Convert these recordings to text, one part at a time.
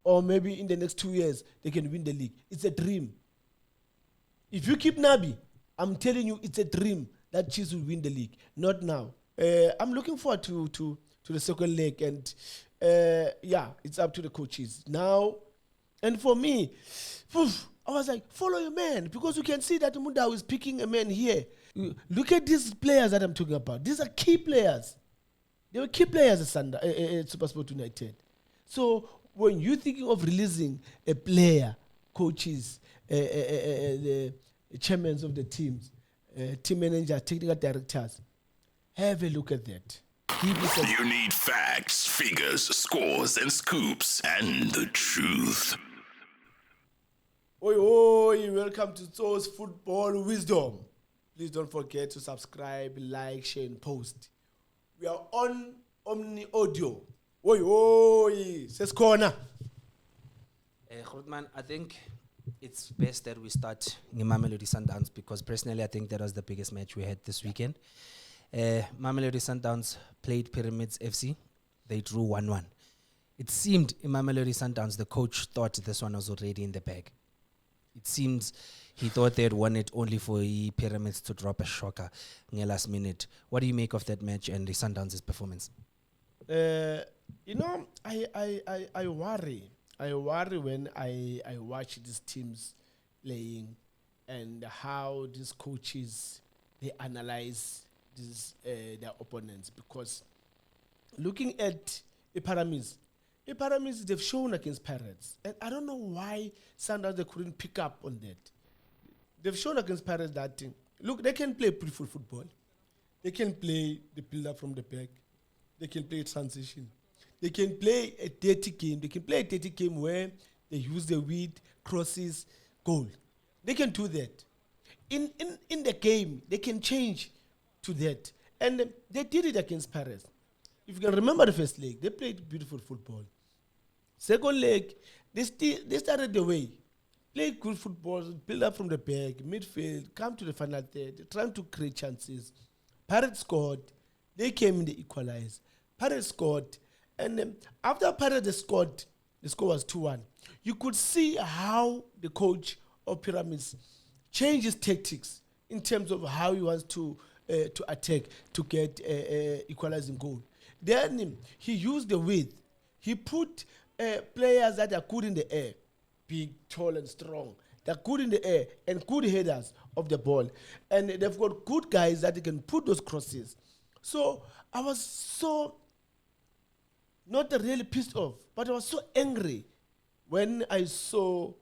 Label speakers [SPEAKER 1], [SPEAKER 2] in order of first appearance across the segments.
[SPEAKER 1] or maybe in the next 2 years, they can win the league. It's a dream. If you keep Nabi, I'm telling you, it's a dream that Chiefs will win the league. Not now. I'm looking forward to the second leg, and it's up to the coaches now. And for me, I was like, follow your man, because you can see that Mundau is picking a man here. Look at these players that I'm talking about. These are key players. They were key players at SuperSport United. So when you're thinking of releasing a player, coaches, the chairmen of the teams, team manager, technical directors, have a look at that.
[SPEAKER 2] You need facts, figures, scores, and scoops, and the truth.
[SPEAKER 1] Oi, welcome to Tso's Football Wisdom. Please don't forget to subscribe, like, share, and post. We are on Omni Audio. Says corner.
[SPEAKER 3] Grootman, I think it's best that we start in Mamelodi Sundowns, because personally I think that was the biggest match we had this weekend. Mamelodi Sundowns played Pyramids FC. They drew 1-1. It seemed in Mamelodi Sundowns the coach thought this one was already in the bag. It seems he thought they had won it only for the Pyramids to drop a shocker in the last minute. What do you make of that match and the Sundowns' performance?
[SPEAKER 1] I worry. I worry when I watch these teams playing and how these coaches, they analyze their opponents. Because looking at the Pyramids, they've shown against Pirates. And I don't know why Sundowns, they couldn't pick up on that. They've shown against Pirates that, look, they can play beautiful football. They can play the build-up from the back. They can play transition. They can play a dirty game. They can play a dirty game where they use the width, crosses, goal. They can do that. In the game, they can change to that. And they did it against Paris. If you can remember the first leg, they played beautiful football. Second leg, they started the way. Played good football, build up from the back, midfield, come to the final third, trying to create chances. Pirates scored. They came in, they equalized. Pirates scored. And after Pirates scored, the score was 2-1. You could see how the coach of Pyramids changed his tactics in terms of how he wants to attack to get equalizing goal. Then he used the width. He put players that are good in the air, big, tall, and strong. They're good in the air and good headers of the ball. And they've got good guys that they can put those crosses. So I was so, not really pissed off, but I was so angry when I saw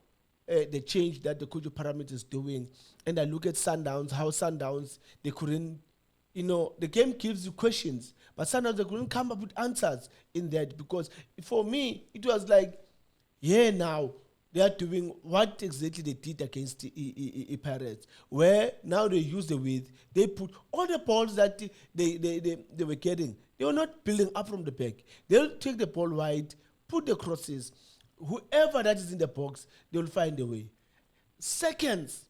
[SPEAKER 1] the change that the coach of Pyramids is doing. And I look at Sundowns, how Sundowns, they couldn't, the game gives you questions, but Sundowns, they couldn't come up with answers in that, because for me, it was like, now they are doing what exactly they did against the Pirates, where now they use the width, they put all the balls that they were getting. They were not building up from the back. They'll take the ball wide, put the crosses. Whoever that is in the box, they'll find a way. Seconds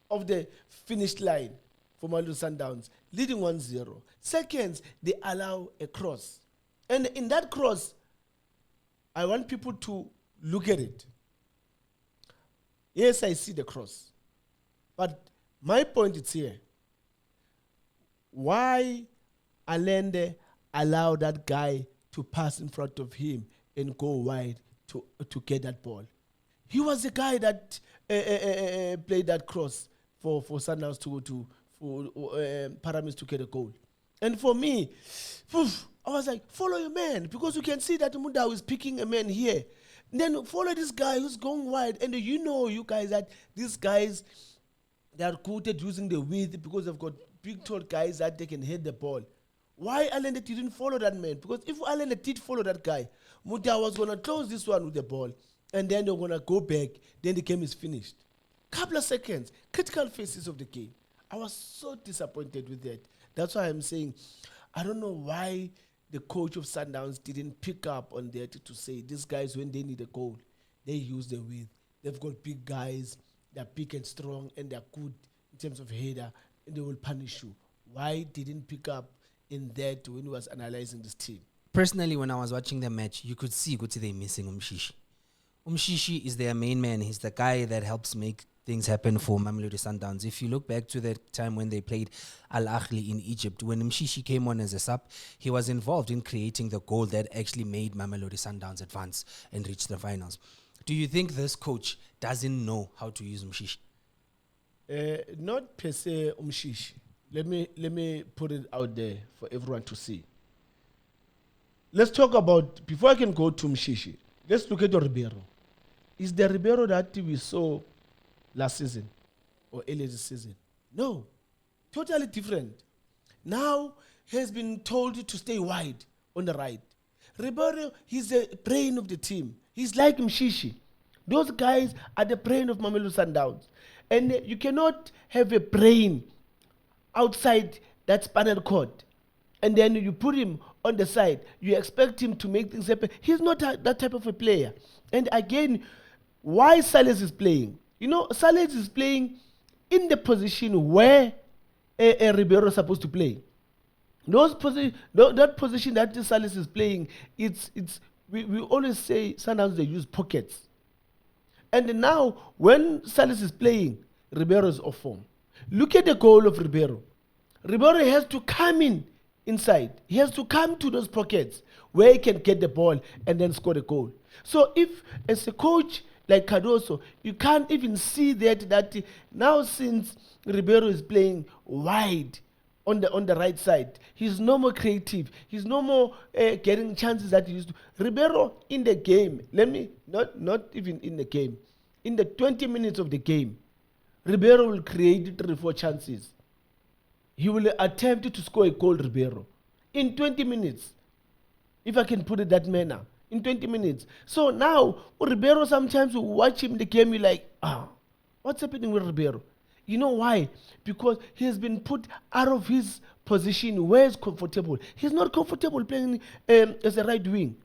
[SPEAKER 1] of the finish line for Mamelodi Sundowns, leading 1-0. Seconds, they allow a cross. And in that cross, I want people to look at it. Yes, I see the cross. But my point is here. Why Allende allowed that guy to pass in front of him and go wide to get that ball? He was the guy that played that cross for Sundowns for Pyramids to get a goal. And for me, I was like, follow your man, because you can see that Mundau is picking a man here. Then follow this guy who's going wide. And you guys, that these guys, they are good at using the width because they've got big, tall guys that they can hit the ball. Why Allende didn't follow that man? Because if Allende did follow that guy, Mundau was going to close this one with the ball. And then they're going to go back. Then the game is finished. Couple of seconds, critical phases of the game. I was so disappointed with that. That's why I'm saying, I don't know why the coach of Sundowns didn't pick up on that to say, these guys, when they need a goal, they use the width. They've got big guys, they're big and strong, and they're good in terms of header, and they will punish you. Why didn't pick up in that when he was analyzing this team?
[SPEAKER 3] personally, when I was watching the match, you could see they're missing Umshishi. Umshishi is their main man. He's the guy that helps make things happen for Mamelodi Sundowns. If you look back to the time when they played Al Ahly in Egypt, when Umshishi came on as a sub, he was involved in creating the goal that actually made Mamelodi Sundowns advance and reach the finals. Do you think this coach doesn't know how to use Umshishi?
[SPEAKER 1] Not per se Umshishi. Let me put it out there for everyone to see. Let's talk about, before I can go to Umshishi, let's look at the Ribeiro. Is the Ribeiro that we saw last season or earlier this season? No. Totally different. Now he has been told to stay wide on the right. Ribeiro, he's the brain of the team. He's like Mshishi. Those guys are the brain of Mamelodi Sundowns. And you cannot have a brain outside that spinal cord. And then you put him on the side. You expect him to make things happen. He's not that type of a player. And again, why Salas is playing? You know, Salas is playing in the position where a Ribeiro is supposed to play. That position that Salas is playing, we always say sometimes they use pockets. And now, when Salas is playing, Ribeiro is off form. Look at the goal of Ribeiro. Ribeiro has to come inside. He has to come to those pockets where he can get the ball and then score the goal. So if, as a coach like Cardoso, you can't even see that now since Ribeiro is playing wide on the right side, he's no more creative. He's no more getting chances that he used to. Ribeiro in the game, not even in the game, in the 20 minutes of the game, Ribeiro will create 3-4 chances. He will attempt to score a goal, Ribeiro, in 20 minutes. If I can put it that manner, in 20 minutes. So now, Ribeiro, sometimes you watch him in the game, you're like, what's happening with Ribeiro? You know why? Because he has been put out of his position where he's comfortable. He's not comfortable playing as a right wing.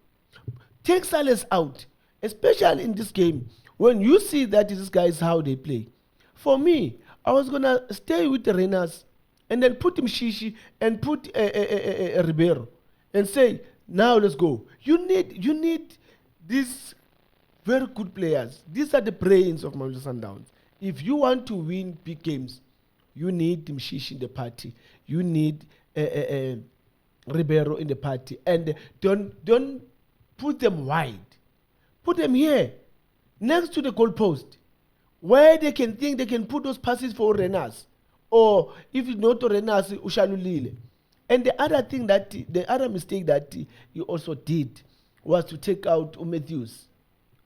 [SPEAKER 1] Take Salas out, especially in this game. When you see that this guy is how they play. For me, I was going to stay with the Renas and then put Mshishi and put Ribeiro and say, now let's go. You need these very good players. These are the brains of Mamelodi Sundowns. If you want to win big games, you need Mshishi in the party. You need Ribeiro in the party. And don't put them wide. Put them here, next to the goalpost, where they can think they can put those passes for Renas. Or if it's not Renas, Ushalulile. And the other mistake that he also did was to take out Matthews.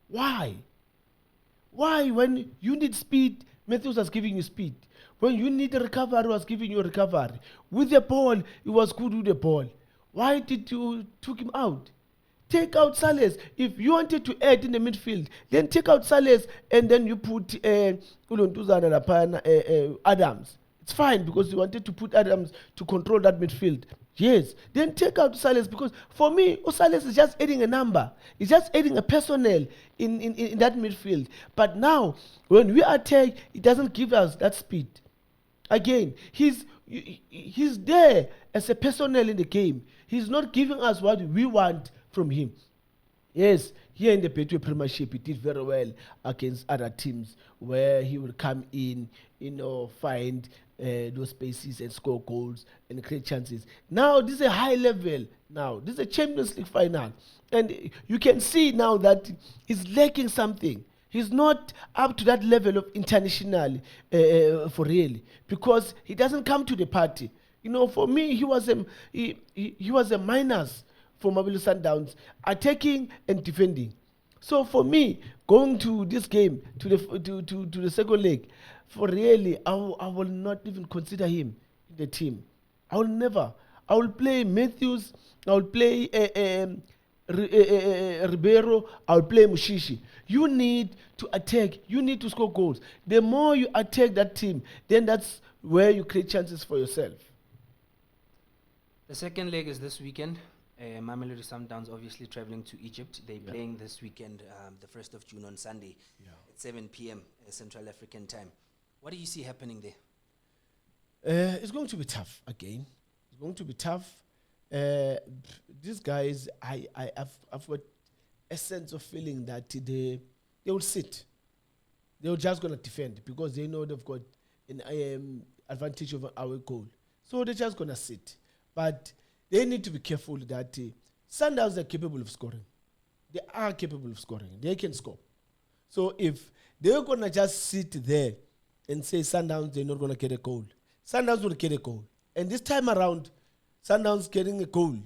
[SPEAKER 1] Why? Why, when you need speed, Matthews was giving you speed. When you need a recovery, he was giving you a recovery. With the ball, he was good with the ball. Why did you took him out? Take out Salas. If you wanted to add in the midfield, then take out Salas and then you put Adams. It's fine because you wanted to put Adams to control that midfield. Yes. Then take out Salas because for me, Salas is just adding a number. He's just adding a personnel in that midfield. But now, when we attack, it doesn't give us that speed. Again, he's there as a personnel in the game. He's not giving us what we want from him. Yes, here in the Betway Premiership, he did very well against other teams where he will come in, find those spaces and score goals and create chances. Now, this is a high level. Now, this is a Champions League final. And you can see now that he's lacking something. He's not up to that level of international for real because he doesn't come to the party. For me, he was a minus for Mamelodi Sundowns, attacking and defending. So for me, going to this game, to the second leg, for really, I will not even consider him in the team. I will never. I will play Matthews. I will play Ribeiro. I will play Mushishi. You need to attack. You need to score goals. The more you attack that team, then that's where you create chances for yourself.
[SPEAKER 3] The second leg is this weekend. Mamelodi Sundowns obviously traveling to Egypt. They're playing this weekend, the 1st of June on Sunday at 7 p.m. Central African time. What do you see happening there?
[SPEAKER 1] It's going to be tough again. It's going to be tough. uh, these guys, I've got a sense of feeling that they will sit. They're just going to defend because they know they've got an advantage over our goal. So they're just going to sit. But they need to be careful that Sundowns are capable of scoring. They are capable of scoring. They can score. So if they're going to just sit there and say Sundowns, they're not going to get a goal, Sundowns will get a goal. And this time around, Sundowns getting a goal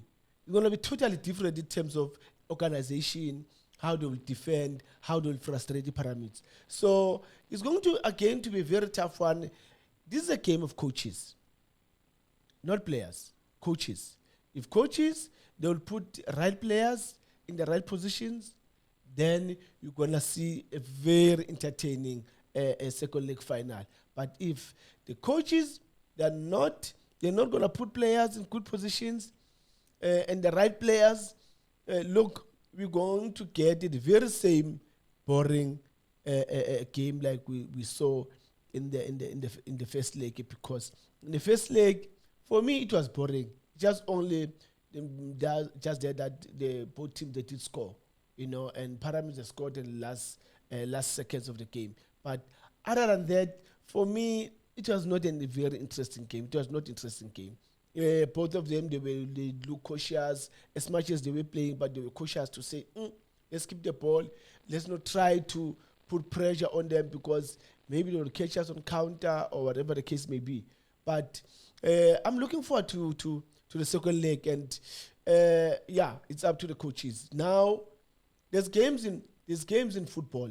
[SPEAKER 1] is going to be totally different in terms of organization, how they will defend, how they will frustrate the pyramids. So it's going to, again, to be a very tough one. This is a game of coaches, not players, coaches. If coaches, they will put right players in the right positions, then you're going to see a very entertaining second leg final. But if the coaches, they're not going to put players in good positions and the right players, look, we're going to get the very same boring game like we saw in the first leg, because in the first leg, for me, it was boring. Just only just there that the both teams, they did score, and Pyramids scored in the last seconds of the game. But other than that, for me, it was not a very interesting game. It was not an interesting game. Both of them, they look cautious as much as they were playing, but they were cautious to say, let's keep the ball. Let's not try to put pressure on them because maybe they will catch us on counter or whatever the case may be. But I'm looking forward to the second leg, and it's up to the coaches. Now, there's games in football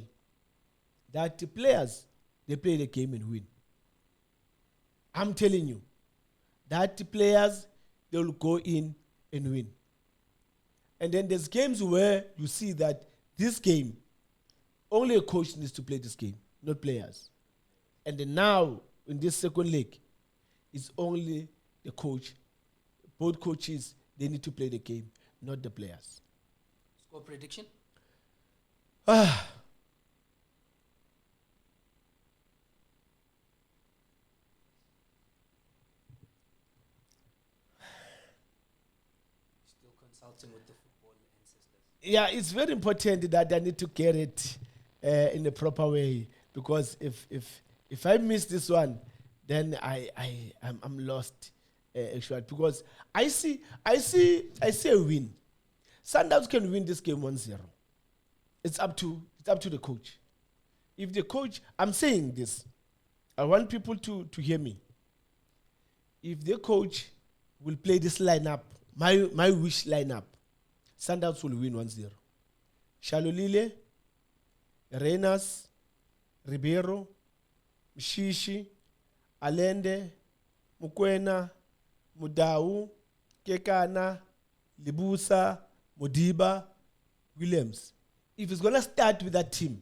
[SPEAKER 1] that the players, they play the game and win. I'm telling you, that the players, they will go in and win. And then there's games where you see that this game, only a coach needs to play this game, not players. And then now, in this second leg, it's only the coach. Both coaches, they need to play the game, not the players.
[SPEAKER 3] Score prediction? Consulting with the football ancestors.
[SPEAKER 1] Yeah, it's very important that I need to get it in the proper way, because if I miss this one, then I'm lost actually, because I see a win. Sundowns can win this game 1-0. It's up to the coach. If the coach, I'm saying this, I want people to hear me. If the coach will play this lineup, my wish lineup, Sundowns will win 1-0. Shalolile, Renas, Ribeiro, Mshishi, Alende, Mukwena, Mudau, Kekana, Libusa, Modiba, Williams. If it's going to start with that team,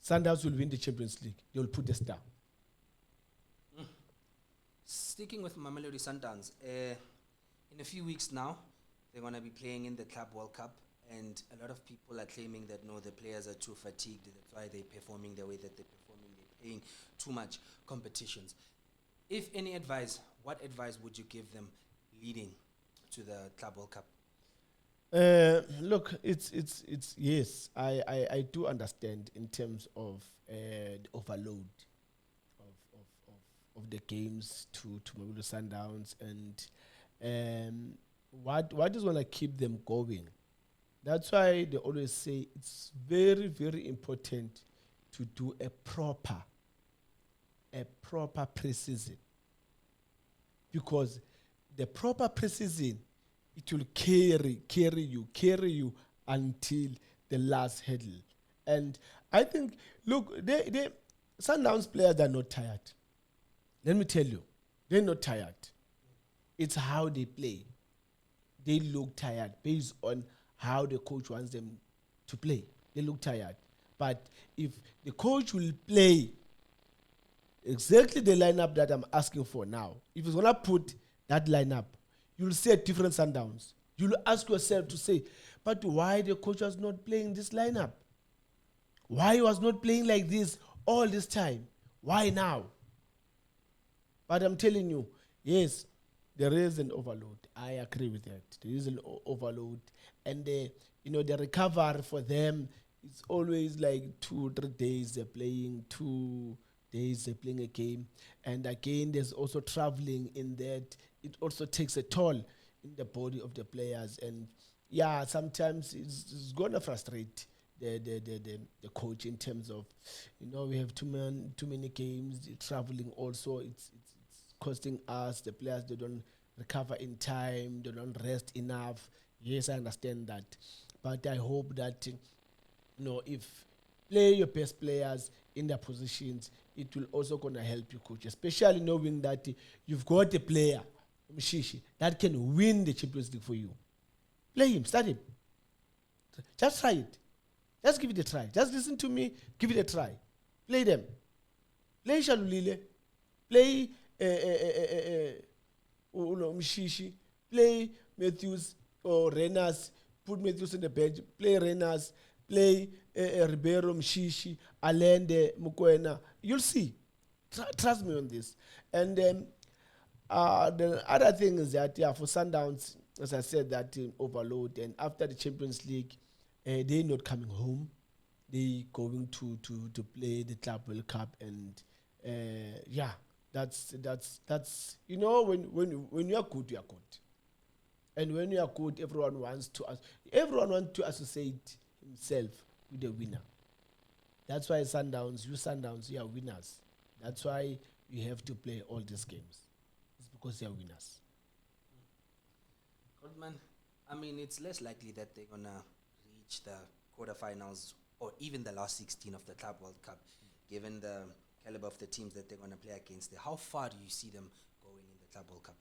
[SPEAKER 1] Sundowns will win the Champions League. They will put the star.
[SPEAKER 3] Sticking with Mamelodi Sundowns, in a few weeks now, they're going to be playing in the Club World Cup, and a lot of people are claiming that no, the players are too fatigued. That's why they're performing the way that they're performing. They're playing too much competitions. If any advice, what advice would you give them leading to the Club World Cup?
[SPEAKER 1] Look, it's yes, I do understand in terms of the overload of the games to Mamelodi Sundowns, and what is going to keep them going. That's why they always say it's very, very important to do a proper pre-season, because the proper pre-season, it will carry you until the last hurdle. And I think, look, they Sundowns players are not tired. Let me tell you, they're not tired. It's how they play. They look tired based on how the coach wants them to play. They look tired. But if the coach will play exactly the lineup that I'm asking for now, if he's going to put that lineup, you'll see a different Sundowns. You'll ask yourself to say, but why the coach was not playing this lineup? Why he was not playing like this all this time? Why now? But I'm telling you, yes, there is an overload. I agree with that. There is an overload, and the recovery for them is always like 2 3 days they're playing, 2 days they're playing a game, and again there's also traveling in that. It also takes a toll in the body of the players, and yeah, sometimes it's gonna frustrate the coach in terms of, we have too many games, traveling also. It's costing us, the players, they don't recover in time, they don't rest enough. Yes, I understand that, but I hope that if play your best players in their positions, it will also gonna help you, coach, especially knowing that you've got a player, Mshishi, that can win the Champions League for you. Play him, start him. Just try it. Just give it a try. Just listen to me, give it a try. Play them. Play Shalulile. Play Mshishi. Play Matthews or Renas. Put Matthews in the bench. Play Renas. Play Ribeiro, Mshishi, Alende, Mukwena. You'll see. Trust me on this. And the other thing is that, for Sundowns, as I said, that overload. And after the Champions League, they're not coming home. They're going to play the Club World Cup. And that's when you are good, you are good. And when you are good, everyone wants to associate himself with the winner. That's why Sundowns, you are winners. That's why you have to play all these games. It's because they are winners.
[SPEAKER 3] Goldman, I mean, it's less likely that they're going to reach the quarterfinals or even the last 16 of the Club World Cup, given the caliber of the teams that they're going to play against. How far do you see them going in the Club World Cup?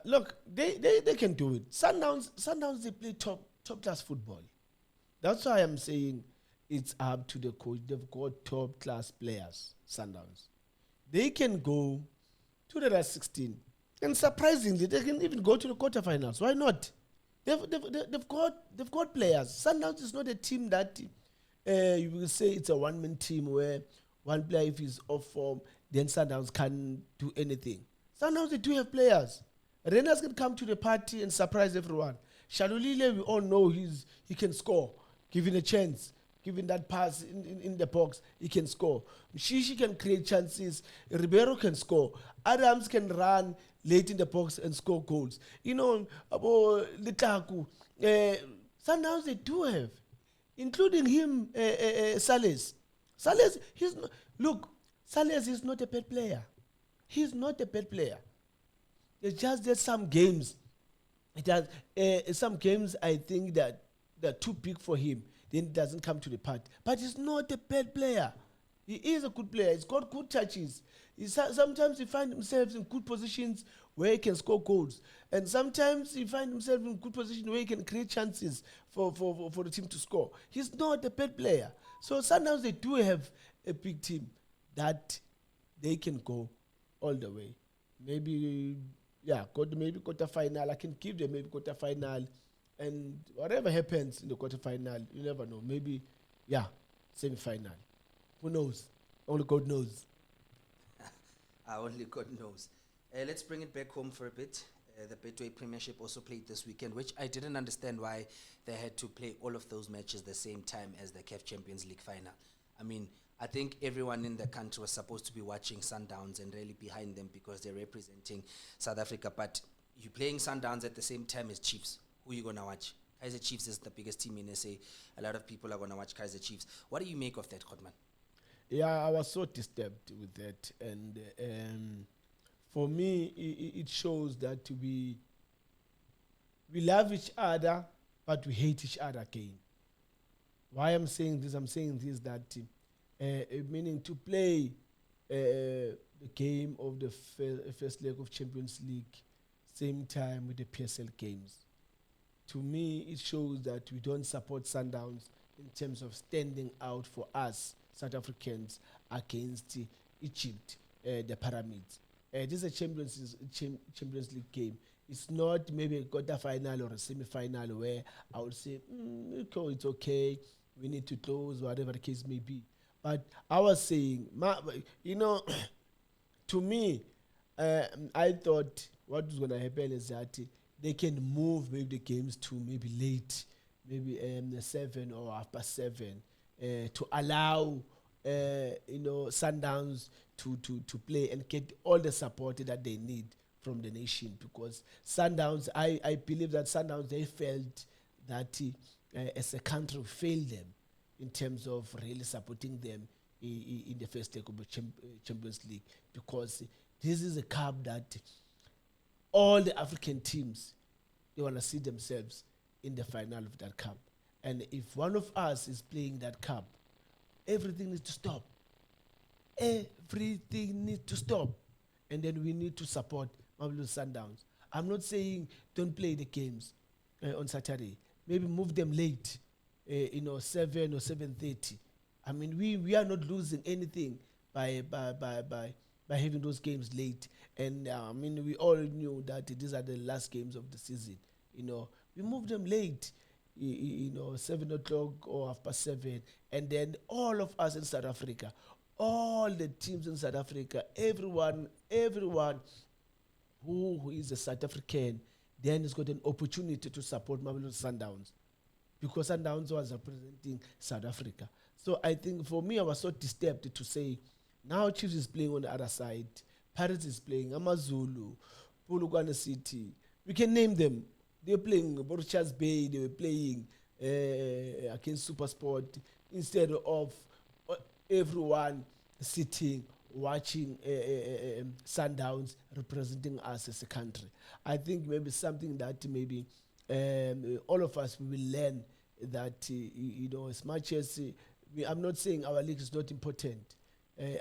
[SPEAKER 1] Look, they can do it. Sundowns, they play top class football. That's why I'm saying it's up to the coach. They've got top class players, Sundowns. They can go to the last 16. And surprisingly, they can even go to the quarterfinals. Why not? They've got players. Sundowns is not a team that you will say it's a one-man team where one player, if he's off form, then Sundowns can't do anything. Sundowns, they do have players. Renas can come to the party and surprise everyone. Shalulile, we all know he can score, given a chance. Given that pass in the box, he can score. Mshishi can create chances. Ribeiro can score. Adams can run late in the box and score goals. About Litaku. Sundowns, they do have, including him, Sales. Sales, Sales is not a bad player. He's not a bad player. It's just that some games, some games I think that they're too big for him. Then it doesn't come to the party. But he's not a bad player. He is a good player. He's got good touches. Sometimes he finds himself in good positions where he can score goals. And sometimes he finds himself in good position where he can create chances for the team to score. He's not a bad player. So sometimes they do have a big team that they can go all the way. Maybe quarterfinal. I can give them maybe quarterfinal. And whatever happens in the quarterfinal, you never know. Maybe, semi-final. Who knows? Only God knows.
[SPEAKER 3] Only God knows. Let's bring it back home for a bit. The Betway Premiership also played this weekend, which I didn't understand why they had to play all of those matches the same time as the CAF Champions League final. I mean, I think everyone in the country was supposed to be watching Sundowns and really behind them because they're representing South Africa. But you're playing Sundowns at the same time as Chiefs. Who are you going to watch? Kaizer Chiefs is the biggest team in SA. A lot of people are going to watch Kaizer Chiefs. What do you make of that, Kotman?
[SPEAKER 1] Yeah, I was so disturbed with that. And for me, it shows that we love each other, but we hate each other again. Why I'm saying this? That meaning to play the game of the first leg of Champions League same time with the PSL games. To me, it shows that we don't support Sundowns in terms of standing out for us, South Africans, against Egypt, the Pyramids. This is a Champions League game. It's not maybe a quarter-final or a semi-final where I would say, it's okay, we need to close, whatever the case may be. But I was saying, to me, I thought what was going to happen is that they can move maybe the games to maybe late, maybe 7 or half past 7, to allow Sundowns to play and get all the support that they need from the nation, because Sundowns, I believe that Sundowns, they felt that as a country we failed them in terms of really supporting them in the first leg of the Champions League, because this is a cup that all the African teams, they want to see themselves in the final of that cup. And if one of us is playing that cup, everything needs to stop. Everything needs to stop. And then we need to support Mamelodi Sundowns. I'm not saying don't play the games on Saturday. Maybe move them late, 7 or 7:30. I mean, we are not losing anything by having those games late. And I mean, we all knew that these are the last games of the season. We move them late, 7 o'clock or half past 7. And then all of us in South Africa, all the teams in South Africa, everyone who is a South African, then has got an opportunity to support Mamelodi Sundowns, because Sundowns was representing South Africa. So I think for me, I was so disturbed to say, now Chiefs is playing on the other side, Pirates is playing, AmaZulu, Polokwane City. We can name them. They're playing Borchas Bay, they were playing against SuperSport, instead of everyone sitting, watching Sundowns representing us as a country. I think maybe something that maybe all of us will learn, that, as much as, I'm not saying our league is not important.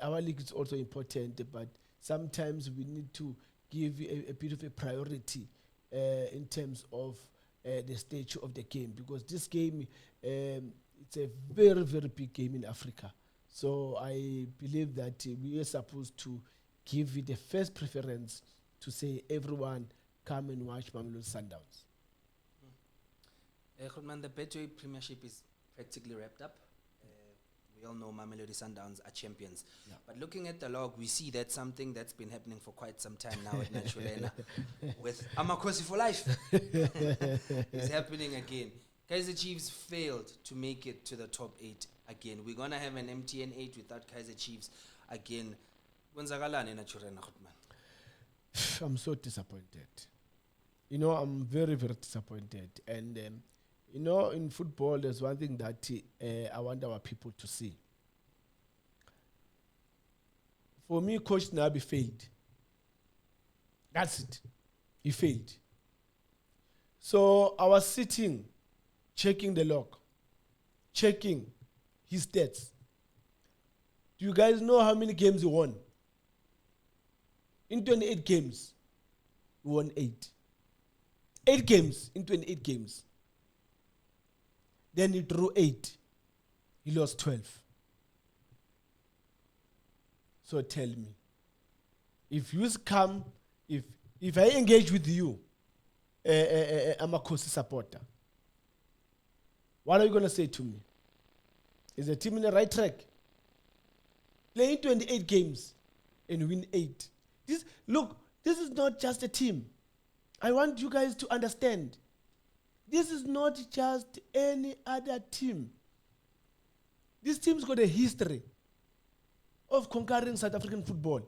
[SPEAKER 1] Our league is also important, but sometimes we need to give a bit of a priority in terms of the stage of the game, because this game, it's a very, very big game in Africa. So I believe that we are supposed to give it the first preference to say, everyone come and watch Mamelodi Sundowns.
[SPEAKER 3] Goodman, the Betway Premiership is practically wrapped up. We all know Mamelodi Sundowns are champions. Yeah. But looking at the log, we see that something that's been happening for quite some time now at Naturalena with Amakosi for life is happening again. Kaizer Chiefs failed to make it to the top 8 again. We're going to have an MTN 8 without Kaizer Chiefs again.
[SPEAKER 1] I'm so disappointed. I'm very, very disappointed. And, in football, there's one thing that I want our people to see. For me, Coach Nabi failed. That's it. He failed. So I was sitting, checking the log, checking his stats. Do you guys know how many games he won? In 28 games, he won 8. 8 games in 28 games. Then he drew 8. He lost 12. So tell me, if you come, if I engage with you, I'm a Kosi supporter, what are you going to say to me? Is the team in the right track? Playing 28 games and win 8. This is not just a team. I want you guys to understand. This is not just any other team. This team's got a history of conquering South African football.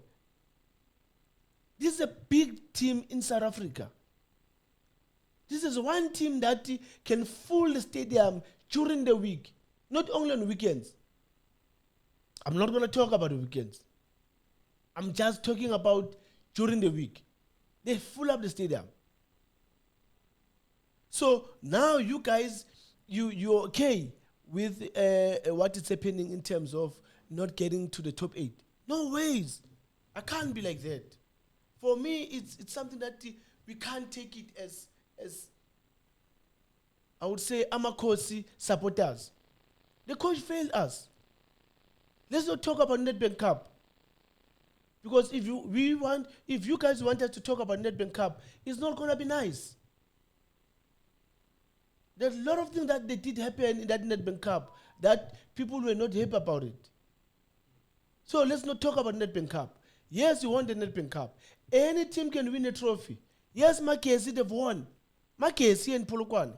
[SPEAKER 1] This is a big team in South Africa. This is one team that can fill the stadium during the week, not only on weekends. I'm not going to talk about the weekends. I'm just talking about during the week. They fill up the stadium. So now you guys, you're okay with what is happening in terms of not getting to the top 8. No ways. I can't be like that. For me, it's something that we can't take it as I would say, Amakosi supporters. The coach failed us. Let's not talk about Nedbank Cup. Because if you guys want us to talk about Nedbank Cup, it's not going to be nice. There's a lot of things that they did happen in that Nedbank Cup that people were not happy about it. So let's not talk about Nedbank Cup. Yes, you won the Nedbank Cup. Any team can win a trophy. Yes, Makesi, they've won. Makesi and Polokwane,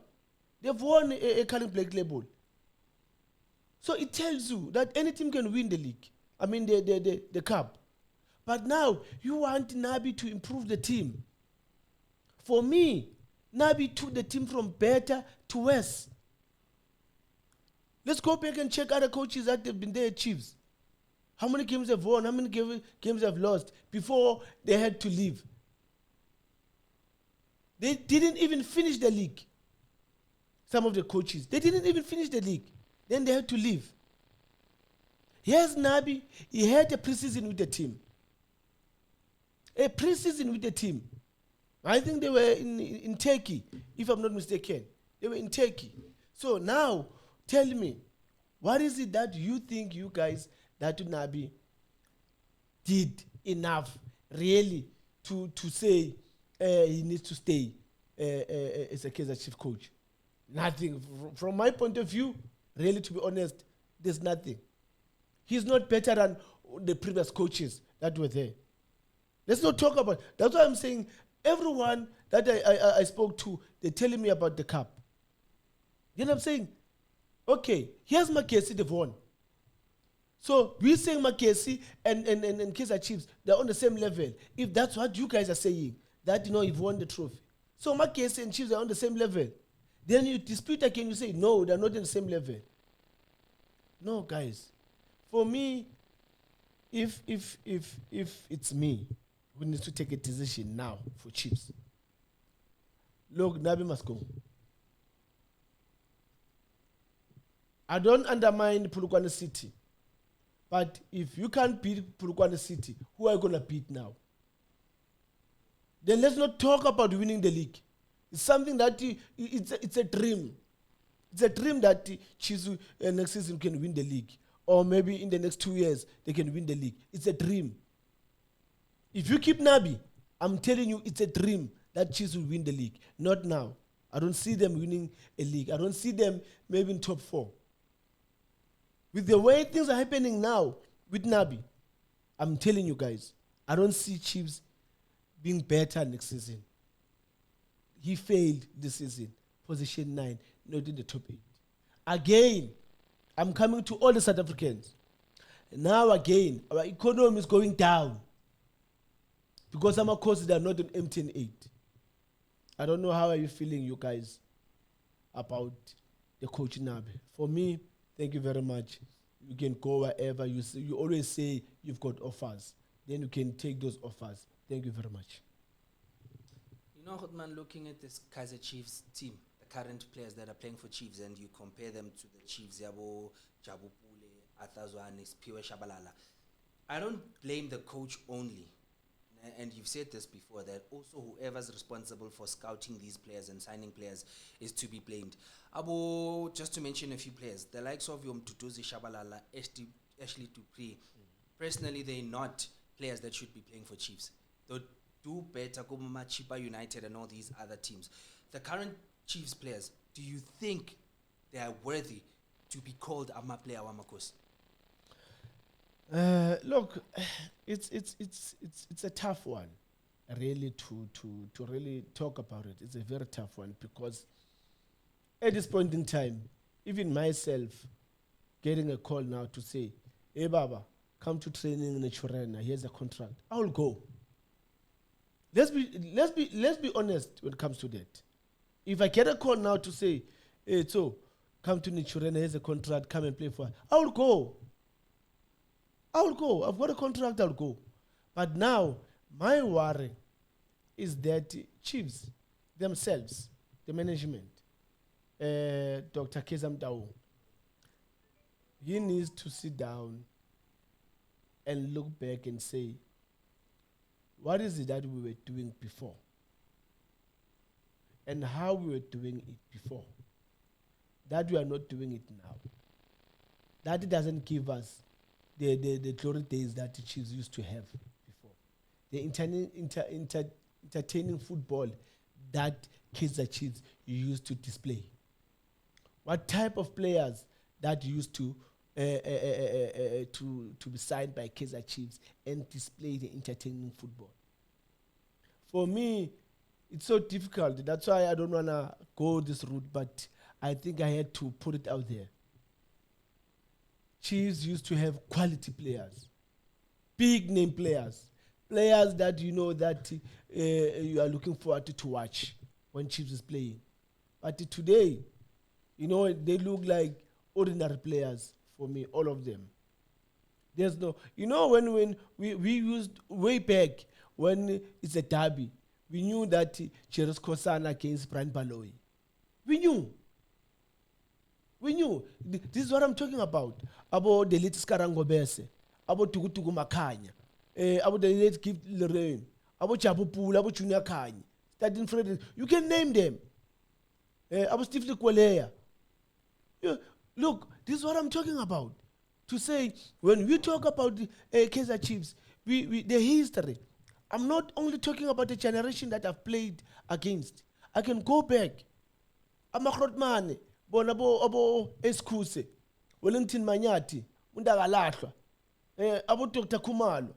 [SPEAKER 1] they've won a Calling Black Label. So it tells you that any team can win the league. I mean, the cup. But now, you want Nabi to improve the team. For me, Nabi took the team from better to worse. Let's go back and check other coaches that have been there at Chiefs. How many games they've won, how many games they've lost before they had to leave. They didn't even finish the league. Some of the coaches, they didn't even finish the league. Then they had to leave. Here's Nabi, he had a preseason with the team. A preseason with the team. I think they were in Turkey, if I'm not mistaken. They were in Turkey. So now, tell me, what is it that you think you guys, that Nabi did enough really to say he needs to stay as a Kaizer Chiefs coach? Nothing. From my point of view, really, to be honest, there's nothing. He's not better than the previous coaches that were there. Let's not talk about. That's why I'm saying everyone that I spoke to, they're telling me about the cup. You know what I'm saying? Okay, here's Makesi, they've won. So we're saying Makesi and Kaizer Chiefs, they're on the same level. If that's what you guys are saying, that you've won the trophy. So Makesi and Chiefs are on the same level. Then you dispute again, you say, no, they're not on the same level. No, guys. For me, if it's me who needs to take a decision now for Chiefs, look, Nabi must go. I don't undermine Polokwane City. But if you can't beat Polokwane City, who are you going to beat now? Then let's not talk about winning the league. It's something that it's a dream. It's a dream that Chiefs next season can win the league. Or maybe in the next 2 years, they can win the league. It's a dream. If you keep Nabi, I'm telling you, it's a dream that Chiefs will win the league. Not now. I don't see them winning a league. I don't see them maybe in top 4. With the way things are happening now with Nabi, I'm telling you guys, I don't see Chiefs being better next season. He failed this season. Position 9, not in the top 8. Again, I'm coming to all the South Africans. Now again, our economy is going down because some courses are not on MTN 8. I don't know how are you feeling, you guys, about the coach Nabi. For me, thank you very much. You can go wherever you say. You always say you've got offers. Then you can take those offers. Thank you very much.
[SPEAKER 3] You know, Hotman, looking at this Kaizer Chiefs team, the current players that are playing for Chiefs, and you compare them to the Chiefs, Yabo, Jabu Pule, Atazwanis, Piwe Shabalala. I don't blame the coach only. And you've said this before, that also whoever's responsible for scouting these players and signing players is to be blamed. Abo, just to mention a few players, the likes of Yom Tutuzi Shabalala, Ashley Dupree, personally, they're not players that should be playing for Chiefs. They'll do better, Gomama, Chipa United, and all these other teams. The current Chiefs players, do you think they are worthy to be called Ama player Wamakos?
[SPEAKER 1] Look, it's a tough one, really, to really talk about it. It's a very tough one because at this point in time, even myself getting a call now to say, hey Baba, come to training in Churena, here's a contract, I will go. Let's be honest when it comes to that. If I get a call now to say, hey, so come to Nichurena, here's a contract, come and play for us, I will go. I will go. I've got a contract, I'll go. But now, my worry is that Chiefs themselves, the management, Dr. Kezam Dao, he needs to sit down and look back and say, what is it that we were doing before? And how we were doing it before? That we are not doing it now. That it doesn't give us the glory days that the Chiefs used to have before. The entertaining football that Kaizer Chiefs used to display. What type of players that used to to be signed by Kaizer Chiefs and display the entertaining football. For me, it's so difficult. That's why I don't want to go this route, but I think I had to put it out there. Chiefs used to have quality players, big name players, players that you know that you are looking forward to watch when Chiefs is playing. But today, you know, they look like ordinary players for me, all of them. There's no, you know, when we used way back when it's a derby, we knew that Cheris Kosana against Brian Baloyi. We knew. We knew. This is what I'm talking about. About the late Skarangobese, about Tugutugu Makanya, about the late Gift Lorraine, about Chabu Pool, about Junior Kanye, starting Frederick. You can name them. About Steve Kwaleya. Look, this is what I'm talking about. To say, when we talk about the Kaizer Chiefs, the history, I'm not only talking about the generation that I've played against. I can go back. Amakrotmane, Bonabo Eskuse, Wellington Manyati, Mundagalahlwa, Abo Dr. Kumalo.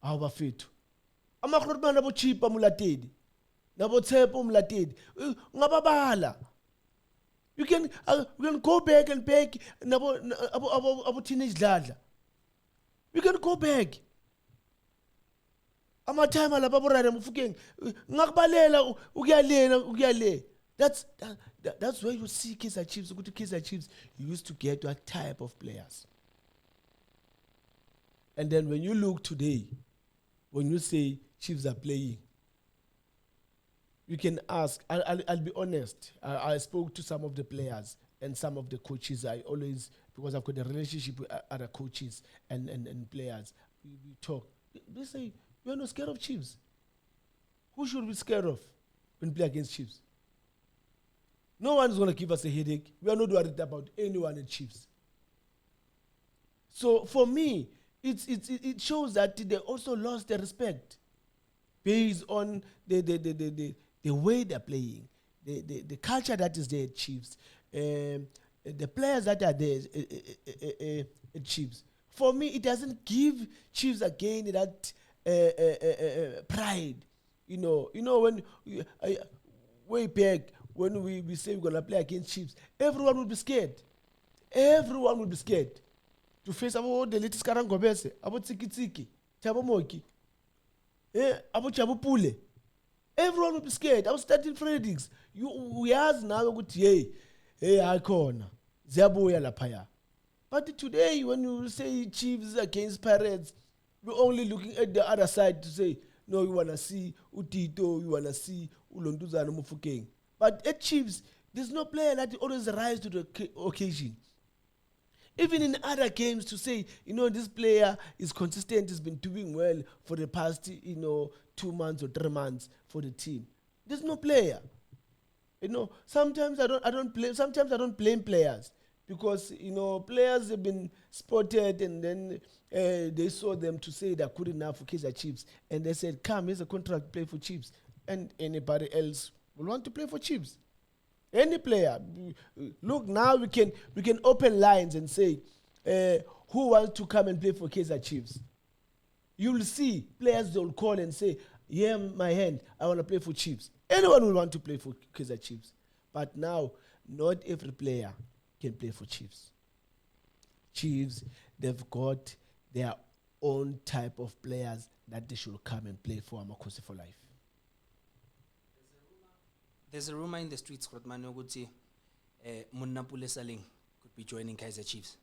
[SPEAKER 1] Awabafethu. Amakrotmane abo Chipa Mulatedi. Nabo Tsepo Mulatedi. Ngababala. We can go back and back about teenage dladla. We can go back. Amatime alababorana mufukeng ngakubalela ukuyalena. That's where you see Kaizer Chiefs. Go to Kaizer Chiefs. You used to get that type of players. And then when you look today, when you say Chiefs are playing, you can ask. I'll be honest. I spoke to some of the players and some of the coaches. I always, because I've got a relationship with other coaches and players, we talk. They say, we are not scared of Chiefs. Who should we be scared of when we play against Chiefs? No one is going to give us a headache. We are not worried about anyone in Chiefs. So for me, it shows that they also lost their respect based on the way they're playing, the culture that is there at Chiefs, the players that are there at Chiefs. For me, it doesn't give Chiefs again that pride. You know when way back when we say we're gonna play against Chiefs, everyone will be scared. Everyone will be scared to face about the latest Karangobese, about Tiki, Chabomoki, about Chabupule. Everyone will be scared. I was starting Fredericks. We ask now, hey, Icon, Zaboya Lapaya. But today, when you say Chiefs against Pirates, we're only looking at the other side to say, no, you want to see Utito, you want to see Ulonduza and Mufukeng. But at Chiefs, there's no player that always rise to the occasion. Even in other games to say, this player is consistent, has been doing well for the past, 2 months or 3 months for the team. There's no player. Sometimes I don't blame players because, players have been spotted and then they saw them to say they're good enough for Kaizer Chiefs. And they said, come, here's a contract, play for Chiefs. And anybody else will want to play for Chiefs. Any player. Look, now we can open lines and say, who wants to come and play for Kaizer Chiefs? You'll see players, they'll call and say, yeah, my hand, I want to play for Chiefs. Anyone will want to play for Kaizer Chiefs. But now, not every player can play for Chiefs. Chiefs, they've got their own type of players that they should come and play for Amakosi for life.
[SPEAKER 3] There's a rumor in the streets, Krotman Oguti, Munnapule Saling could be joining Kaizer Chiefs.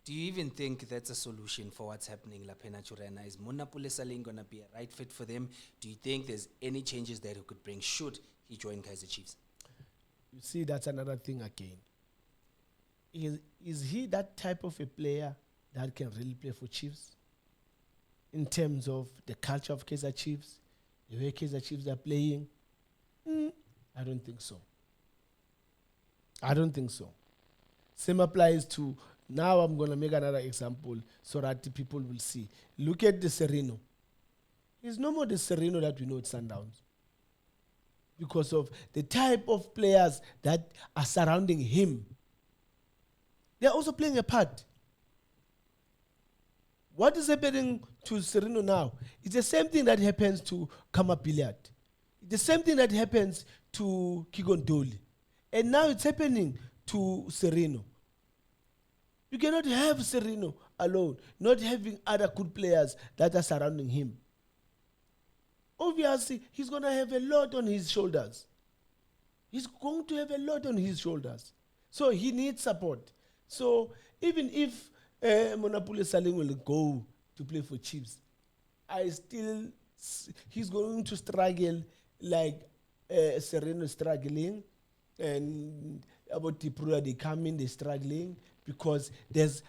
[SPEAKER 3] Do you even think that's a solution for what's happening in La Pena Churena? Is Munnapule Saling going to be a right fit for them? Do you think there's any changes that he could bring should he join Kaizer Chiefs?
[SPEAKER 1] You see, that's another thing again. Is he that type of a player that can really play for Chiefs? In terms of the culture of Kaizer Chiefs, the way Kaizer Chiefs are playing? I don't think so. I don't think so. Same applies to, now I'm going to make another example so that the people will see. Look at the Sereno. He's no more the Sereno that we know at Sundowns. Because of the type of players that are surrounding him. They are also playing a part. What is happening to Sereno now? It's the same thing that happens to Kama Billiard. It's the same thing that happens to Kigondoli. And now it's happening to Sereno. You cannot have Sereno alone, not having other good players that are surrounding him. Obviously, he's going to have a lot on his shoulders. He's going to have a lot on his shoulders. So he needs support. So even if Monapule Saling will go to play for Chiefs, he's going to struggle like Sereno is struggling, and about Tipura, they come in, they're struggling because there's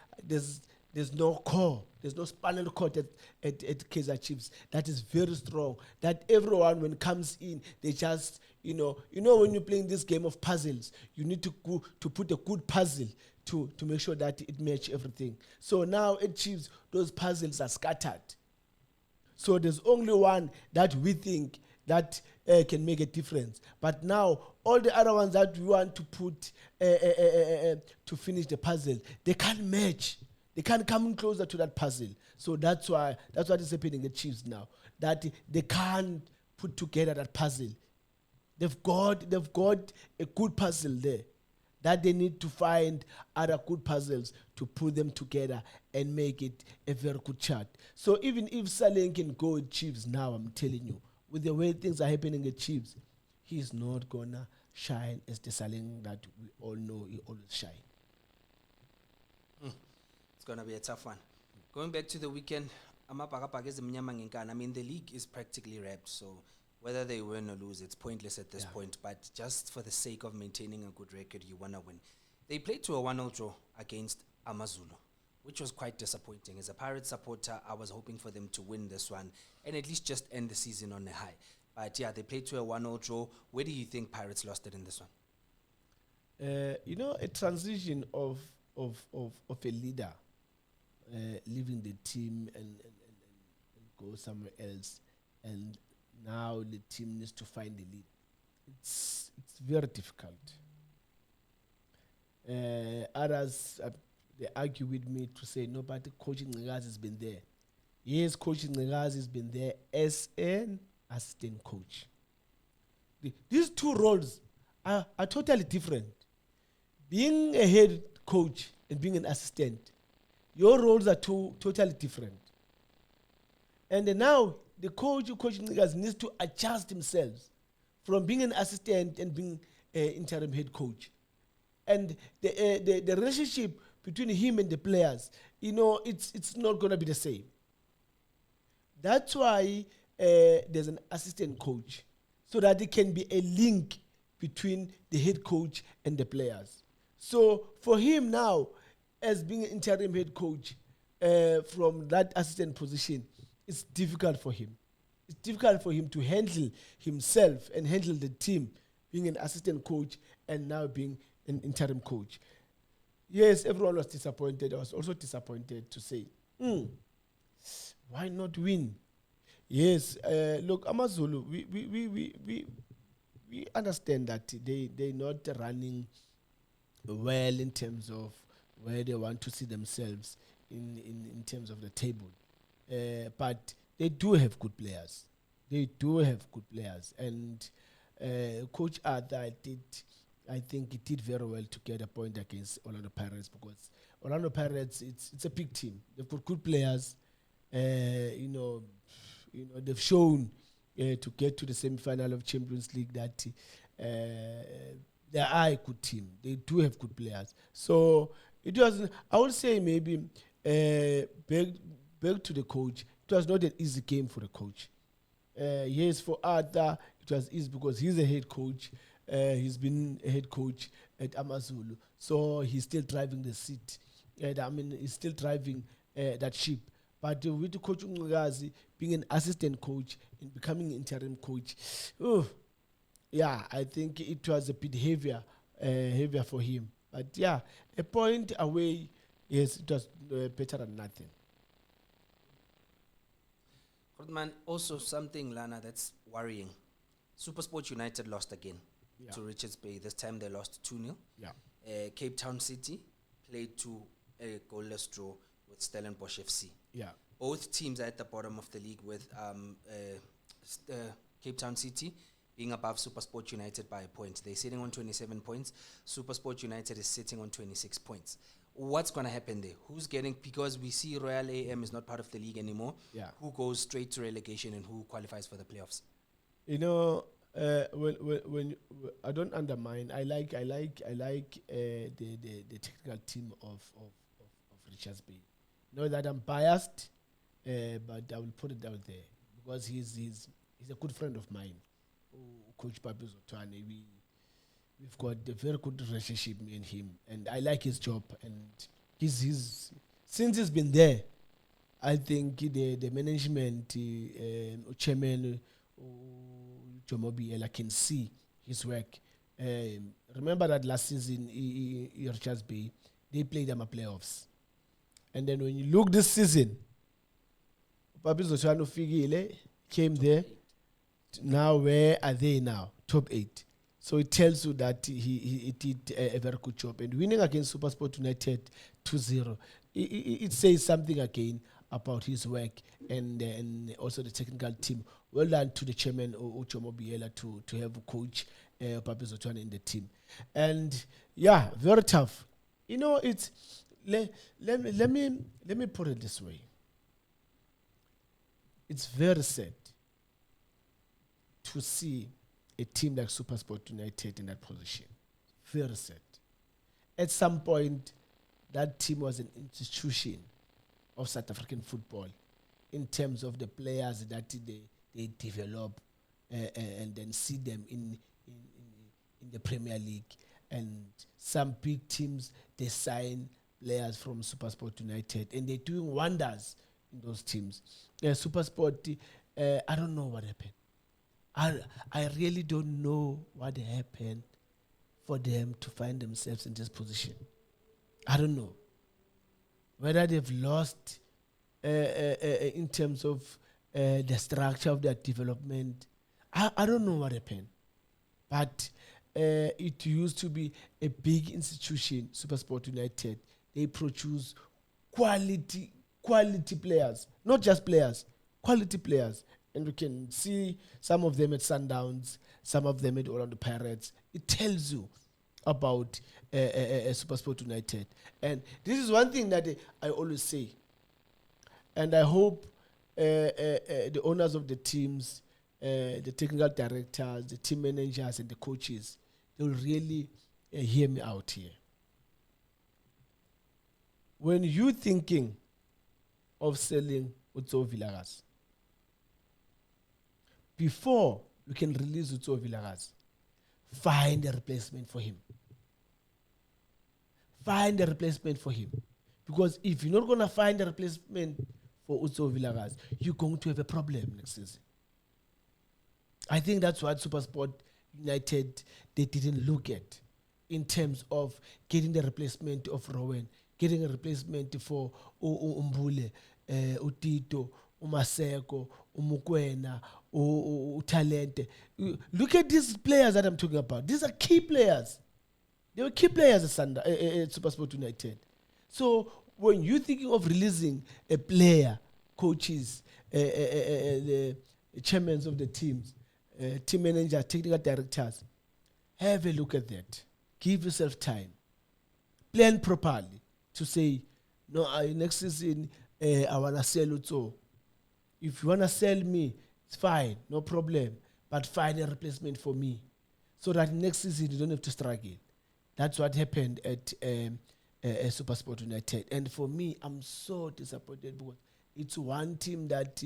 [SPEAKER 1] no core, there's no spinal cord at Kaizer Chiefs that is very strong. That everyone when comes in, they just when you're playing this game of puzzles, you need to go to put a good puzzle to make sure that it matches everything. So now at Chiefs, those puzzles are scattered. So there's only one that we think that can make a difference. But now all the other ones that we want to put to finish the puzzle, they can't match. They can't come closer to that puzzle. So that's what is happening at Chiefs now. That they can't put together that puzzle. They've got a good puzzle there. That they need to find other good puzzles to put them together and make it a very good chart. So even if Saleh can go at Chiefs now, I'm telling you, with the way things are happening at Chiefs, he's not gonna shine as the Saleh that we all know he always shine.
[SPEAKER 3] It's gonna be a tough one. Going back to the weekend, I mean, the league is practically wrapped, so whether they win or lose, it's pointless at this point. But just for the sake of maintaining a good record, you want to win. They played to a 1-0 draw against Amazulu, which was quite disappointing. As a Pirates supporter, I was hoping for them to win this one and at least just end the season on a high. But yeah, they played to a 1-0 draw. Where do you think Pirates lost it in this one?
[SPEAKER 1] A transition of a leader leaving the team and go somewhere else, and now the team needs to find the lead. It's very difficult. Others they argue with me to say no, but coaching Ngigazi has been there. Yes, coaching Ngigazi has been there as an assistant coach. These two roles are totally different. Being a head coach and being an assistant, your roles are totally different. And now the coach who coaching Ngigazi needs to adjust himself from being an assistant and being an interim head coach. And the relationship between him and the players, it's not going to be the same. That's why there's an assistant coach, so that it can be a link between the head coach and the players. So for him now, as being an interim head coach from that assistant position, it's difficult for him. It's difficult for him to handle himself and handle the team, being an assistant coach and now being an interim coach. Yes, everyone was disappointed. I was also disappointed to say, why not win? Yes, look, Amazulu, we understand that they're not running well in terms of where they want to see themselves in terms of the table. But they do have good players. And Coach Arthur I think he did very well to get a point against Orlando Pirates, because Orlando Pirates, it's a big team. They've got good players. They've shown to get to the semi-final of Champions League that they are a good team. They do have good players. So it wasn't. I would say maybe back to the coach. It was not an easy game for the coach. Yes, for Arthur, it was easy because he's a head coach. He's been a head coach at Amazulu, so he's still driving the seat. He's still driving that ship. But with Coach Ngigazi being an assistant coach and becoming interim coach, I think it was a bit heavier for him. But yeah, a point away, yes, it was better than nothing.
[SPEAKER 3] Man, also something, Lana, that's worrying. SuperSport United lost again to Richards Bay. This time they lost 2-0.
[SPEAKER 1] Yeah.
[SPEAKER 3] Cape Town City played to a goalless draw with Stellenbosch FC.
[SPEAKER 1] Yeah.
[SPEAKER 3] Both teams are at the bottom of the league with Cape Town City being above SuperSport United by a point. They're sitting on 27 points. SuperSport United is sitting on 26 points. What's going to happen there? Who's getting, because we see Royal AM is not part of the league anymore.
[SPEAKER 1] Yeah.
[SPEAKER 3] Who goes straight to relegation and who qualifies for the playoffs?
[SPEAKER 1] You know, when I don't undermine, I like the technical team of Richards Bay. Know that I'm biased, but I will put it out there because he's a good friend of mine, Coach Papi Zotwane. We've got a very good relationship, me and him, and I like his job. And he's since he's been there, I think the management, chairman, Jomobiela can see his work. Remember that last season, Richards Bay, they played them a playoffs. And then when you look this season, Papi Zotwane Figile came there. Now where are they now? Top 8. So it tells you that he did a very good job. And winning against SuperSport United 2-0, it says something again about his work and also the technical team. Well done to the chairman, Uchomo Biela, to have a coach, Papi Zotwane, in the team. And yeah, very tough. You know, it's let me put it this way. It's very sad to see a team like SuperSport United in that position. Very sad. At some point, that team was an institution of South African football in terms of the players that they develop and then see them in the Premier League. And some big teams, they sign players from SuperSport United, and they're doing wonders in those teams. SuperSport, I don't know what happened. I really don't know what happened for them to find themselves in this position. I don't know whether they've lost in terms of the structure of their development. I don't know what happened, but it used to be a big institution, SuperSport United. They produce quality players, not just players, quality players. And we can see some of them at Sundowns, some of them at Orlando Pirates. It tells you about SuperSport United. And this is one thing that I always say. And I hope the owners of the teams, the technical directors, the team managers, and the coaches, they will really hear me out here. When you're thinking of selling Tso Vilakazi, before you can release Tso Vilakazi, find a replacement for him. Find a replacement for him. Because if you're not going to find a replacement for Tso Vilakazi, you're going to have a problem next season. I think that's what SuperSport United, they didn't look at in terms of getting the replacement of Rowan, getting a replacement for Umbule, Utito, Umaseko, Umukwena, Talente. Look at these players that I'm talking about. These are key players. They were key players at SuperSport United. So when you're thinking of releasing a player, coaches, the chairmen of the teams, team managers, technical directors, have a look at that. Give yourself time. Plan properly to say, no, next season, I want to sell Utso. If you want to sell me, it's fine, no problem. But find a replacement for me so that next season you don't have to struggle. That's what happened at SuperSport United. And for me, I'm so disappointed because it's one team that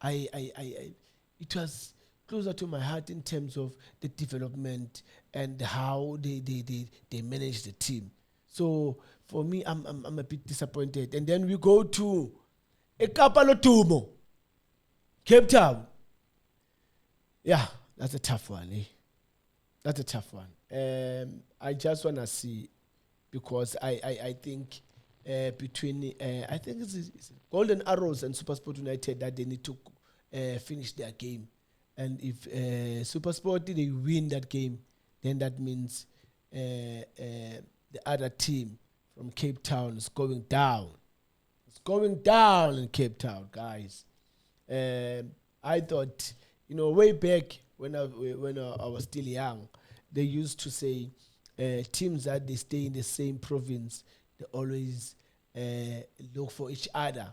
[SPEAKER 1] it was closer to my heart in terms of the development and how they manage the team. So for me, I'm a bit disappointed. And then we go to Ekapalotumo, Cape Town. Yeah, that's a tough one. That's a tough one. I just want to see, because I think between, I think it's Golden Arrows and SuperSport United that they need to finish their game. And if SuperSport, they win that game, then that means the other team from Cape Town is going down. It's going down in Cape Town, guys. I thought, way back when I was still young, they used to say teams that they stay in the same province, they always look for each other.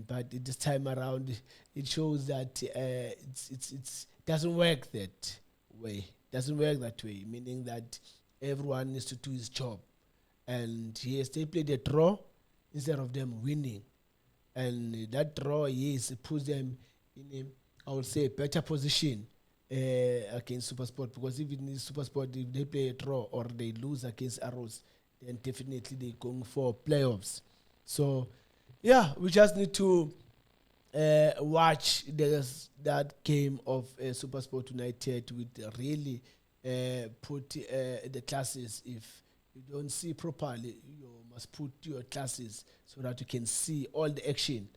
[SPEAKER 1] But this time around, it shows that it doesn't work that way. Doesn't work that way, meaning that everyone needs to do his job. And yes, they played a draw instead of them winning. And that draw, yes, it puts them in I would say, a better position against SuperSport, because even in SuperSport, if they play a draw or they lose against Arrows, then definitely they're going for playoffs. So, yeah, we just need to watch that game of SuperSport United with really put the classes. If you don't see properly, you must put your classes so that you can see all the action.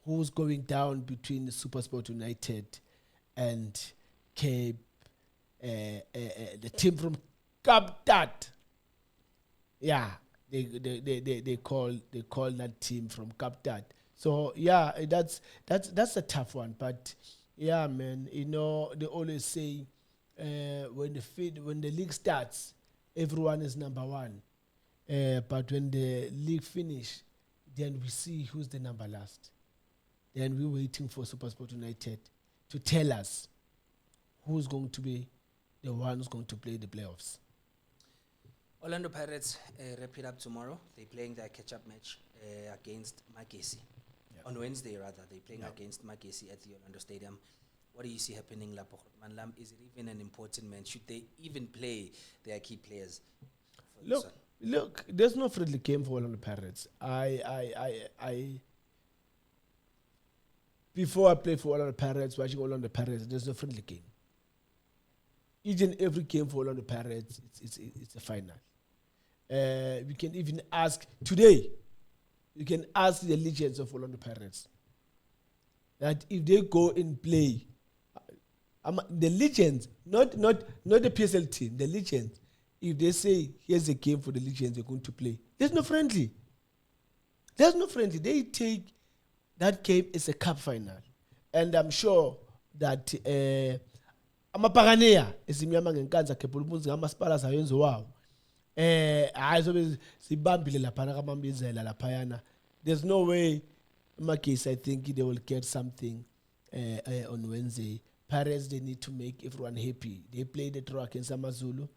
[SPEAKER 1] Who's going down between SuperSport United and Cape, the team from Kapstad. Yeah, they call that team from Kapstad. So yeah, that's a tough one. But yeah, man, they always say when the league starts, everyone is number one. But when the league finish, then we see who's the number last. Then we're waiting for SuperSport United to tell us who's going to be the one who's going to play the playoffs.
[SPEAKER 3] Orlando Pirates wrap it up tomorrow. They're playing their catch-up match against Magesi. Yeah. On Wednesday, rather. They're playing against Magesi at the Orlando Stadium. What do you see happening, Lapo? Manlam, is it even an important match? Should they even play their key players?
[SPEAKER 1] Look, there's no friendly game for Orlando Pirates. Before I played for Orlando Pirates, watching Orlando Pirates, there's no friendly game. Each and every game for Orlando Pirates, it's a final. We can even ask today. You can ask the legends of Orlando Pirates that if they go and play, the legends, not the PSL team, the legends. If they say here's a game for the legends, they're going to play. There's no friendly. There's no friendly. They take that game as a cup final, and I'm sure that amapakaneya esimnyama ngenkanza kebhulubunzi ngamasipala sayenzo wawo hayi sobe sibambile lapha kamambizela laphayana. There's no way Magesi, I think they will get something on Wednesday. Pirates, they need to make everyone happy. They played the draw against Amazulu,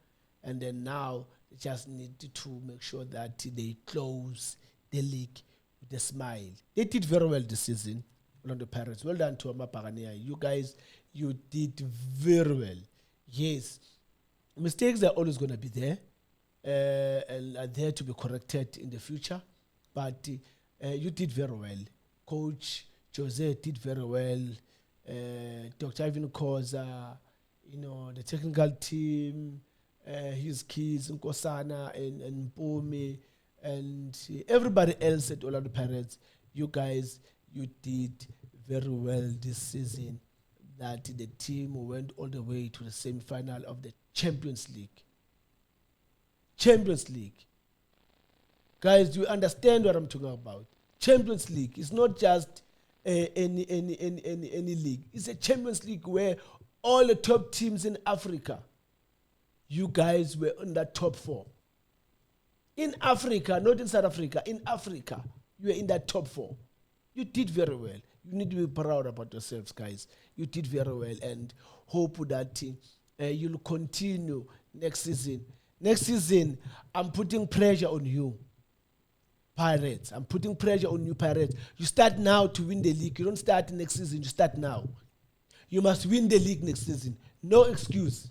[SPEAKER 1] and then now they just need to make sure that they close the league with a smile. They did very well this season, Orlando Pirates. Well done to Amapakaneya. You guys, you did very well. Yes, mistakes are always going to be there and are there to be corrected in the future. But you did very well. Coach Jose did very well. Dr. Ivan Koza, the technical team, his kids, Nkosana and Mpumi, and everybody else at Orlando Pirates. You guys, you did very well this season. That the team went all the way to the semi-final of the Champions League. Champions League. Guys, do you understand what I'm talking about? Champions League is not just any league. It's a Champions League where all the top teams in Africa, you guys were in that top four. In Africa, not in South Africa, in Africa, you were in that top four. You did very well. You need to be proud about yourselves, guys. You did very well, and hope that you'll continue next season. Next season, I'm putting pressure on you, Pirates. I'm putting pressure on you, Pirates. You start now to win the league. You don't start next season. You start now. You must win the league next season. No excuse.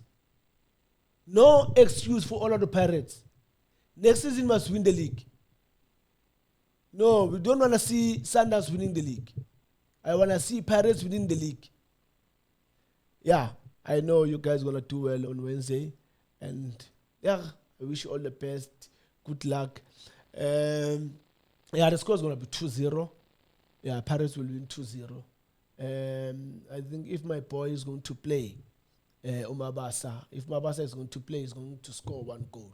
[SPEAKER 1] No excuse for all of the Pirates. Next season must win the league. No, we don't want to see Sundowns winning the league. I want to see Pirates winning the league. Yeah, I know you guys going to do well on Wednesday. And yeah, I wish you all the best. Good luck. Yeah, the score is going to be 2-0. Yeah, Pirates will win 2-0. I think if my boy is going to play, Umabasa, if Mabasa is going to play, he's going to score 1 goal.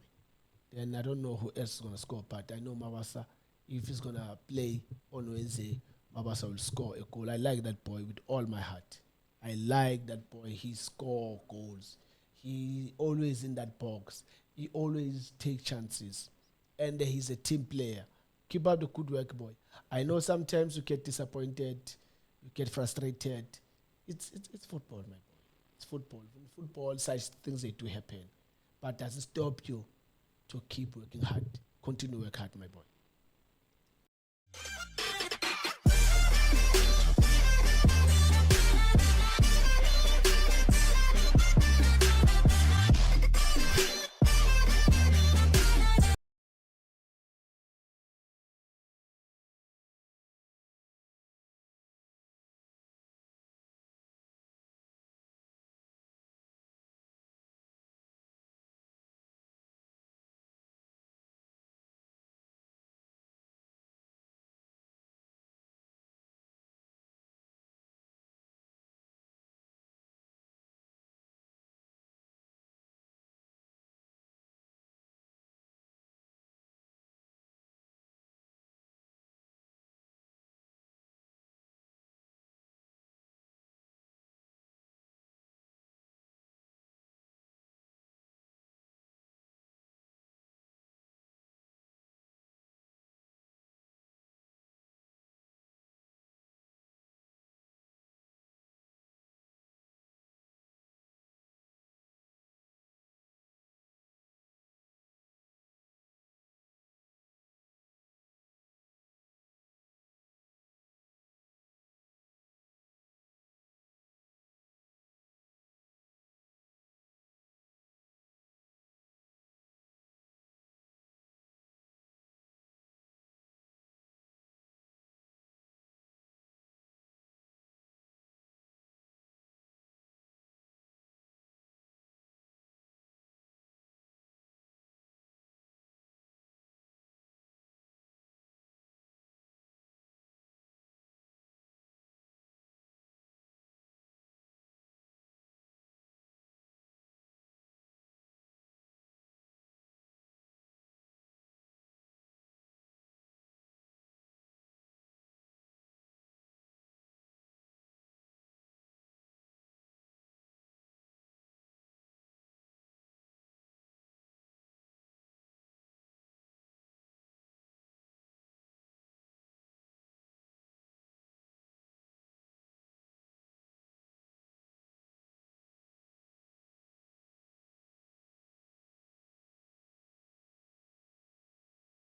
[SPEAKER 1] then I don't know who else is going to score. But I know Mabasa, if he's going to play on Wednesday, Mabasa will score a goal. I like that boy with all my heart. I like that boy. He score goals. He always in that box. He always take chances. And he's a team player. Keep up the good work, boy. I know sometimes you get disappointed, you get frustrated. It's football, my boy. It's football. In football, such things they do happen. But doesn't stop you to keep working hard. Continue work hard, my boy.